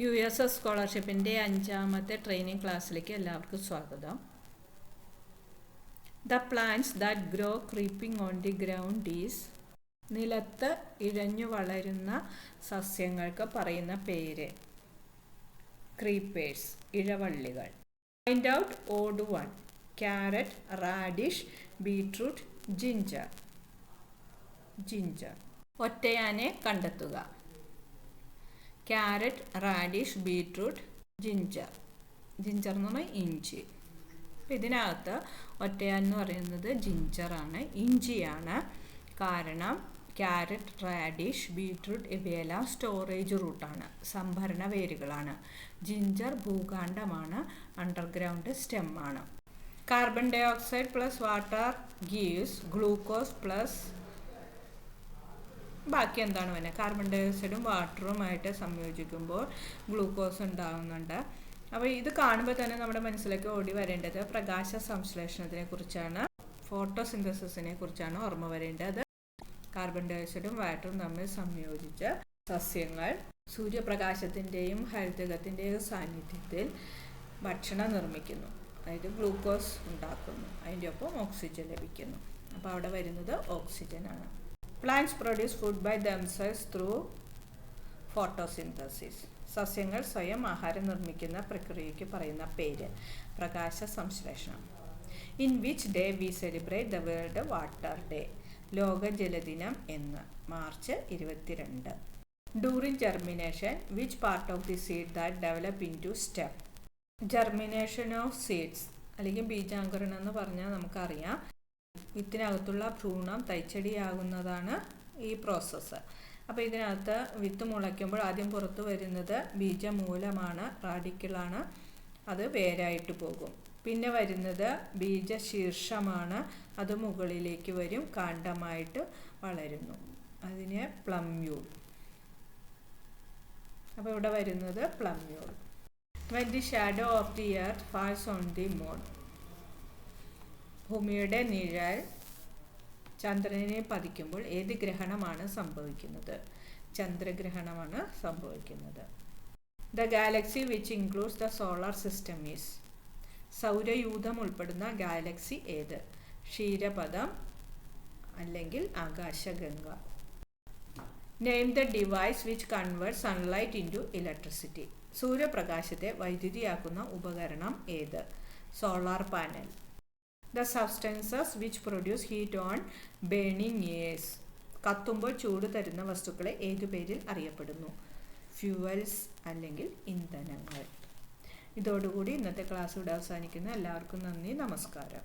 USS സ്കോളർഷിപ്പിൻ്റെ 5ാമത്തെ training ക്ലാസ്സിലേക്ക് എല്ലാവർക്കും സ്വാഗതം. The plants that grow creeping on the ground is. നിലത്ത് ഇഴഞ്ഞു വളരുന്ന സസ്യങ്ങൾക്ക് പറയുന്ന പേര് ക്രീപ്പേഴ്സ്, ഇഴവള്ളികൾ. Find out odd one. Carrot, radish, beetroot, ginger. ഒറ്റയാനെ കണ്ടെത്തുക. ക്യാരറ്റ്, റാഡിഷ്, ബീട്രൂട്ട്, ജിഞ്ചർ എന്ന് പറഞ്ഞാൽ ഇഞ്ചി. അപ്പം ഇതിനകത്ത് ഒറ്റയാൻ എന്ന് പറയുന്നത് ജിഞ്ചറാണ്, ഇഞ്ചിയാണ്. കാരണം ക്യാരറ്റ്, റാഡിഷ്, ബീട്രൂട്ട് ഇവയെല്ലാം സ്റ്റോറേജ് റൂട്ടാണ്, സംഭരണ വേരുകളാണ്. ജിഞ്ചർ ഭൂകാണ്ഡമാണ്, അണ്ടർഗ്രൗണ്ട് സ്റ്റെമ്മാണ്. Carbon dioxide plus water gives glucose plus ബാക്കി എന്താണ് വരുന്നത്? കാർബൺ ഡൈ ഓക്സൈഡും വാട്ടറുമായിട്ട് സംയോജിക്കുമ്പോൾ ഗ്ലൂക്കോസ് ഉണ്ടാകുന്നുണ്ട്. അപ്പോൾ ഇത് കാണുമ്പോൾ തന്നെ നമ്മുടെ മനസ്സിലേക്ക് ഓടി വരേണ്ടത് പ്രകാശ സംശ്ലേഷണത്തിനെ കുറിച്ചാണ്, ഫോട്ടോസിന്തസിസിനെ കുറിച്ചാണ് ഓർമ്മ വരേണ്ടത്. കാർബൺ ഡൈ ഓക്സൈഡും വാട്ടറും തമ്മിൽ സംയോജിച്ച് സസ്യങ്ങൾ സൂര്യപ്രകാശത്തിൻ്റെയും ഹരിതകത്തിൻ്റെയും സാന്നിധ്യത്തിൽ ഭക്ഷണം നിർമ്മിക്കുന്നു, അതായത് ഗ്ലൂക്കോസ് ഉണ്ടാക്കുന്നു. അതിൻ്റെ ഒപ്പം ഓക്സിജൻ ലഭിക്കുന്നു. അപ്പോൾ അവിടെ വരുന്നത് ഓക്സിജനാണ്. Plants produce food by themselves through photosynthesis. സസ്യങ്ങൾ സ്വയം ആഹാരം നിർമ്മിക്കുന്ന പ്രക്രിയയ്ക്ക് പറയുന്ന പേര് പ്രകാശ സംശ്ലേഷണം. In which day we celebrate the world water day. ലോക ജലദിനം എന്ന് March 22. During germination which part of the seed that develop into stem. Germination of seeds അല്ലെങ്കിൽ ബീജാങ്കരണം എന്ന് പറഞ്ഞാൽ നമുക്കറിയാം, വിത്തിനകത്തുള്ള ഭ്രൂണം തൈച്ചെടിയാകുന്നതാണ് ഈ പ്രോസസ്സ്. അപ്പോൾ ഇതിനകത്ത് വിത്ത് മുളയ്ക്കുമ്പോൾ ആദ്യം പുറത്തു വരുന്നത് ബീജമൂലമാണ്, റാഡിക്കിളാണ്. അത് വേരായിട്ട് പോകും. പിന്നെ വരുന്നത് ബീജശീർഷമാണ്, അത് മുകളിലേക്ക് വരും, കാണ്ഡമായിട്ട് വളരുന്നു. അതിന് പ്ലമ്യൂൾ. അപ്പോൾ ഇവിടെ വരുന്നത് plumule. When the shadow of the earth falls on the moon. ഭൂമിയുടെ നിഴൽ ചന്ദ്രനെ പതിക്കുമ്പോൾ ഏത് ഗ്രഹണമാണ് സംഭവിക്കുന്നത്? ചന്ദ്രഗ്രഹണമാണ് സംഭവിക്കുന്നത്. The galaxy which includes the solar system is. സൗരയൂഥം ഉൾപ്പെടുന്ന ഗാലക്സി ഏത്? ക്ഷീരപഥം അല്ലെങ്കിൽ ആകാശഗംഗ. Name the device which convert sunlight into electricity. സൂര്യപ്രകാശത്തെ വൈദ്യുതിയാക്കുന്ന ഉപകരണം ഏത്? Solar panel. The substances which produce heat on burning air. കത്തുമ്പോൾ ചൂട് തരുന്ന വസ്തുക്കളെ ഏതു പേരിൽ അറിയപ്പെടുന്നു? ഫ്യൂവൽസ് അല്ലെങ്കിൽ ഇന്ധനങ്ങൾ. ഇതോടുകൂടി ഇന്നത്തെ ക്ലാസ് ഇവിടെ അവസാനിക്കുന്നു. എല്ലാവർക്കും നന്ദി, നമസ്കാരം.